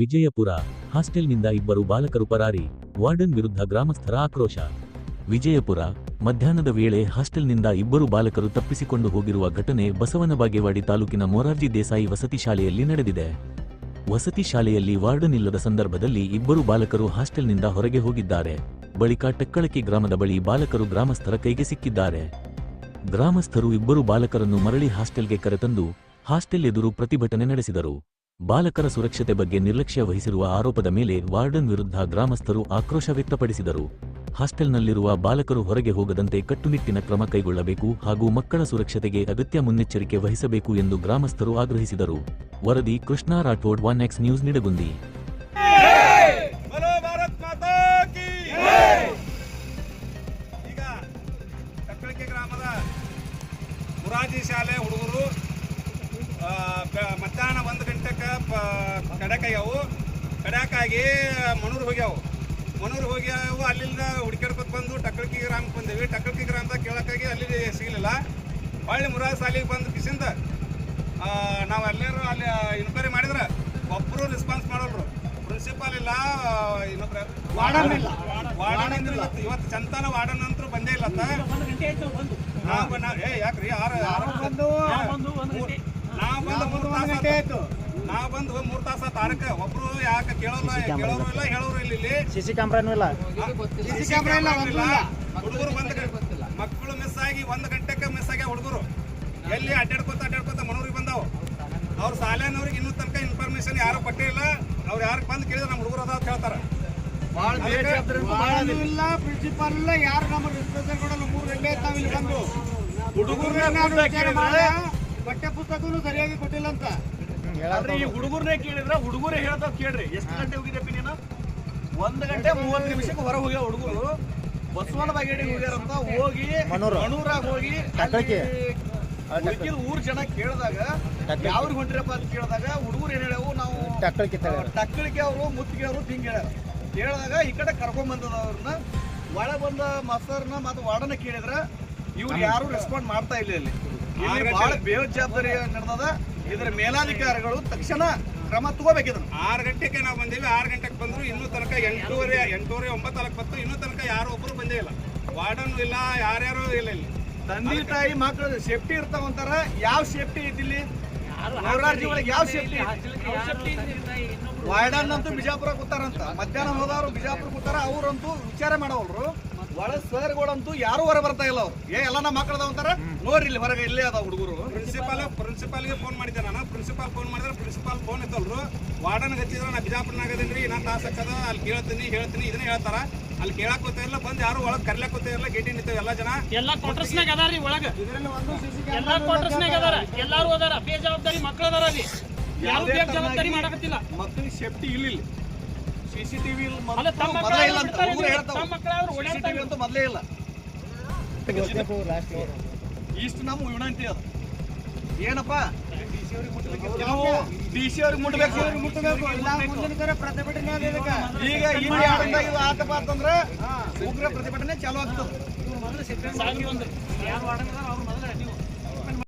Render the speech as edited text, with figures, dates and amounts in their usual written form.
ವಿಜಯಪುರ ಹಾಸ್ಟೆಲ್ನಿಂದ ಇಬ್ಬರು ಬಾಲಕರು ಪರಾರಿ, ವಾರ್ಡನ್ ವಿರುದ್ಧ ಗ್ರಾಮಸ್ಥರ ಆಕ್ರೋಶ. ವಿಜಯಪುರ ಮಧ್ಯಾಹ್ನದ ವೇಳೆ ಹಾಸ್ಟೆಲ್ನಿಂದ ಇಬ್ಬರು ಬಾಲಕರು ತಪ್ಪಿಸಿಕೊಂಡು ಹೋಗಿರುವ ಘಟನೆ ಬಸವನ ಬಾಗೇವಾಡಿ ತಾಲೂಕಿನ ಮೊರಾರ್ಜಿ ದೇಸಾಯಿ ವಸತಿ ಶಾಲೆಯಲ್ಲಿ ನಡೆದಿದೆ. ವಸತಿ ಶಾಲೆಯಲ್ಲಿ ವಾರ್ಡನ್ ಇಲ್ಲದ ಸಂದರ್ಭದಲ್ಲಿ ಇಬ್ಬರು ಬಾಲಕರು ಹಾಸ್ಟೆಲ್ನಿಂದ ಹೊರಗೆ ಹೋಗಿದ್ದಾರೆ. ಬಳಿಕ ಟಕ್ಕಳಕಿ ಗ್ರಾಮದ ಬಳಿ ಬಾಲಕರು ಗ್ರಾಮಸ್ಥರ ಕೈಗೆ ಸಿಕ್ಕಿದ್ದಾರೆ. ಗ್ರಾಮಸ್ಥರು ಇಬ್ಬರು ಬಾಲಕರನ್ನು ಮರಳಿ ಹಾಸ್ಟೆಲ್ಗೆ ಕರೆತಂದು ಹಾಸ್ಟೆಲ್ ಎದುರು ಪ್ರತಿಭಟನೆ ನಡೆಸಿದರು. ಬಾಲಕರ ಸುರಕ್ಷತೆ ಬಗ್ಗೆ ನಿರ್ಲಕ್ಷ್ಯ ವಹಿಸಿರುವ ಆರೋಪದ ಮೇಲೆ ವಾರ್ಡನ್ ವಿರುದ್ಧ ಗ್ರಾಮಸ್ಥರು ಆಕ್ರೋಶ ವ್ಯಕ್ತಪಡಿಸಿದರು. ಹಾಸ್ಟೆಲ್ನಲ್ಲಿರುವ ಬಾಲಕರು ಹೊರಗೆ ಹೋಗದಂತೆ ಕಟ್ಟುನಿಟ್ಟಿನ ಕ್ರಮ ಕೈಗೊಳ್ಳಬೇಕು ಹಾಗೂ ಮಕ್ಕಳ ಸುರಕ್ಷತೆಗೆ ಅಗತ್ಯ ಮುನ್ನೆಚ್ಚರಿಕೆ ವಹಿಸಬೇಕು ಎಂದು ಗ್ರಾಮಸ್ಥರು ಆಗ್ರಹಿಸಿದರು. ವರದಿ ಕೃಷ್ಣ ರಾಠೋಡ್, 1X ನ್ಯೂಸ್, ನಿಡಗುಂದಿ. ಈಗ ಟಕ್ಕಳಕಿ ಗ್ರಾಮದ ಮೊರಾರ್ಜಿ ಶಾಲೆ ಹುಡುಗರು ಮಧ್ಯಾಹ್ನ 1 ಗಂಟೆಗೆ ಕಡ್ಯಾಕಾಗ್ಯಾವು. ಕಡ್ಯಾಕಾಗಿ ಮನೂರು ಹೋಗ್ಯಾವು. ಅಲ್ಲಿಂದ ಹುಡುಕ್ಯಾಡ್ಕೊತ ಬಂದು ಟಕ್ಕಳಕಿ ಗ್ರಾಮಕ್ಕೆ ಬಂದೇವಿ. ಟಕ್ಕಳಕಿ ಗ್ರಾಮದಾಗ ಕೇಳಕ್ಕಾಗಿ ಅಲ್ಲಿ ಸಿಗಲಿಲ್ಲ. ಹೊಳ್ಳಿ ಮೊರಾರ್ಜಿ ಶಾಲೆಗೆ ಬಂದು ಕಿಸಿಂದ ನಾವು ಎಲ್ಲರೂ ಅಲ್ಲಿ ಇನ್ಕ್ವೈರಿ ಮಾಡಿದ್ರೆ ಒಬ್ಬರು ರೆಸ್ಪಾನ್ಸ್ ಮಾಡೋಲ್ರು. ಪ್ರಿನ್ಸಿಪಾಲ್ ಇಲ್ಲ, ಇನ್ನೊಬ್ರು ವಾರ್ಡನ್ ಇಲ್ಲ. ಇವತ್ತು ಚಂತಾನ ವಾರ್ಡನ್ ಅಂತೂ ಬಂದೇ ಇಲ್ಲ. ಯಾಕ್ರಿ ನಾವು ಬಂದು 3 ತಾಸ ತಾರಕ ಒಬ್ರು ಯಾಕೆ ಕೇಳೋರು ಇಲ್ಲ, ಹೇಳೋರು ಇಲ್ಲಿ. ಸಿಸಿ ಕ್ಯಾಮ್ರಾನೂ ಇಲ್ಲ. ಹುಡುಗರು ಮಕ್ಕಳು ಮಿಸ್ ಆಗಿ 1 ಗಂಟೆಗೆ ಮಿಸ್ ಆಗ್ಯಾವ. ಹುಡುಗರು ಎಲ್ಲಿ ಅಡ್ಡಾಡ್ಕೋತ ಮನೂರಿಗೆ ಬಂದಾವು. ಅವ್ರ ಶಾಲೆನವ್ರಿಗೆ ಇನ್ನೂ ತನಕ ಇನ್ಫಾರ್ಮೇಶನ್ ಯಾರು ಕೊಟ್ಟೇ ಇಲ್ಲ. ಅವ್ರು ಯಾರು ಬಂದು ಕೇಳಿದ್ರೆ ನಮ್ಮ ಹುಡುಗರು ಅದಾವ ಹೇಳ್ತಾರ. ಪ್ರಿನ್ಸಿಪಾಲ್ ಇಲ್ಲ, ಯಾರು ನಮ್ಮ ರಿಪ್ರೆಸೆಂಟ್ ಕೊಡಲ್ಲ. 3 ಗಂಟೆ ತಾವು ಇಲ್ಲಿ ಬಂದು ಪಠ್ಯ ಪುಸ್ತಕನು ಸರಿಯಾಗಿ ಕೊಟ್ಟಿಲ್ಲ ಅಂತ ಈ ಹುಡುಗರನ್ನೇ ಕೇಳಿದ್ರ ಹುಡುಗರೇ ಹೇಳ್ತಾವ್ ಕೇಳ್ರಿ. ಎಷ್ಟು ಗಂಟೆ ಹೋಗಿದ್ದಪ್ಪ ನೀನು? 1 ಗಂಟೆ 30 ನಿಮಿಷಕ್ಕೆ ಹೊರ ಹೋಗ್ಯಾವ ಹುಡುಗರು. ಬಸವನ ಬಾಗೇಡಿ ಹೋಗ್ಯಾರಂತ ಹೋಗಿ ಮನೂರಾಗ ಹೋಗಿ ಊರ್ ಜನ ಕೇಳಿದಾಗ ಯಾವ್ರಿಗೆ ಹೊಂಟಿರಪ್ಪ ಅಂತ ಕೇಳಿದಾಗ ಹುಡುಗರು ಏನ್ ಹೇಳ್ಯಾವು, ನಾವು ಟಕ್ಕಳಿಕೆ ಅವರು ಮುತ್ತಿಗೆ ಅವರು ಹಿಂಗ್ ಹೇಳ್ಯಾರ. ಕೇಳಿದಾಗ ಈ ಕಡೆ ಕರ್ಕೊಂಡ್ ಬಂದದ ಅವ್ರನ್ನ ಒಳ ಬಂದ ಮಾಸ್ತರ್ನ ಮತ್ತು ವಾರ್ಡನ್ನ ಕೇಳಿದ್ರ ಇವ್ರು ಯಾರು ರೆಸ್ಪಾಂಡ್ ಮಾಡ್ತಾ ಇಲ್ಲ. ಇಲ್ಲಿ ಬಹಳ ಬೇಜವಾಬ್ದಾರಿ ನಡೆದದ. ಇದರ ಮೇಲಾಧಿಕಾರಿಗಳು ತಕ್ಷಣ ಕ್ರಮ ತಗೋಬೇಕಿದ್ರು. 6 ಗಂಟೆಗೆ ನಾವು ಬಂದೇವಿ. 6 ಗಂಟೆಗೆ ಬಂದ್ರು ಇನ್ನೂ ತನಕ 8:30 9 ಇನ್ನೂ ತನಕ ಯಾರು ಒಬ್ಬರು ಬಂದೇ ಇಲ್ಲ. ವಾರ್ಡನ್ ಇಲ್ಲ, ಯಾರ್ಯಾರು ಇಲ್ಲ. ಇಲ್ಲಿ ತಂದೆ ತಾಯಿ ಮಕ್ಕಳು ಸೇಫ್ಟಿ ಇರ್ತಾವಂತಾರ. ಯಾವ ಸೇಫ್ಟಿ ಇದ್ದಿಲ್ಲಿ? ಮೊರಾರ್ಜಿ ಒಳಗೆ ಯಾವ ಸೇಫ್ಟಿ? ವಾರ್ಡನ್ ಅಂತೂ ಬಿಜಾಪುರ ಕೂತಾರಂತ. ಮಧ್ಯಾಹ್ನ ಹೋದವ್ರು ಬಿಜಾಪುರ ಕೂತಾರ. ಅವ್ರಂತೂ ವಿಚಾರ ಮಾಡವಲ್ರು. ಒಳ ಸರ್ಗಳಂತೂ ಯಾರು ಹೊರ ಬರ್ತಾ ಇಲ್ಲ. ಅವ್ರು ಎಲ್ಲ ನಮ್ಮ ಮಕ್ಕಳದಾವಂತಾರ. ನೋಡ್ರಿ ಇಲ್ಲಿ ಹೊರಗೆ ಇಲ್ಲೇ ಅದಾವ ಹುಡುಗರು. ಪ್ರಿನ್ಸಿಪಾಲ್ಗೆ ಫೋನ್ ಮಾಡಿದ್ದೆ ನಾನು. ಪ್ರಿನ್ಸಿಪಾಲ್ ಫೋನ್ ಮಾಡಿದ್ರೆ ಪ್ರಿನ್ಸಿಪಾಲ್ ಫೋನ್ ಇತ್ತಲ್ರು. ವಾರ್ಡನ್ಗೆ ಹಚ್ಚಿದ್ರೆ ನಾ ಬಿಜಾಪುರನಾಗದೇನ್ರಿ, ನಾನು ತಾಸಕ್ಕದ ಅಲ್ಲಿ ಹೇಳ್ತೀನಿ ಇದನ್ನ ಹೇಳ್ತಾರ. ಅಲ್ಲಿ ಕೇಳಕ್ ಗೊತ್ತಾ ಇಲ್ಲ. ಬಂದು ಯಾರು ಒಳಗೆ ಕರ್ಲಕ್ ಗೊತ್ತಾ ಇಲ್ಲ. ಗೇಟಿ ನಿಂತೇವೆ ಎಲ್ಲ ಜನ. ಎಲ್ಲಾ ಕ್ವಾರ್ಟರ್ಸ್ನಾಗ ಅದಾರಿ ಒಳಗೆ. ಎಲ್ಲಾ ಕ್ವಾರ್ಟರ್ಸ್ನಾಗ ಅದಾರ. ಎಲ್ಲಾರು ಅದಾರ. ಬೇಜವಾಬ್ದಾರಿ ಮಕ್ಕಳು ಅದಾರ. ಅಲ್ಲಿ ಯಾರು ಬೇಜವಾಬ್ದಾರಿ ಮಾಡಕತ್ತಿಲ್ಲ. ಮಕ್ಕಳಿಗೆ ಸೇಫ್ಟಿ ಇಲ್ಲ. CCTV ಮೊದಲೇ ಇಲ್ಲ. ಇಷ್ಟು ನಮ್ಮ ವಿನಂತಿ ಅದ. ಏನಪ್ಪ, DC ಅವ್ರಿಗೆ ಮುಟ್ಟಬೇಕು. ಈಗ ಇಲ್ಲಿ ಆತಪ್ಪ ಅಂತಂದ್ರೆ ಉಗ್ರ ಪ್ರತಿಭಟನೆ ಚಾಲು ಆಗ್ತದೆ.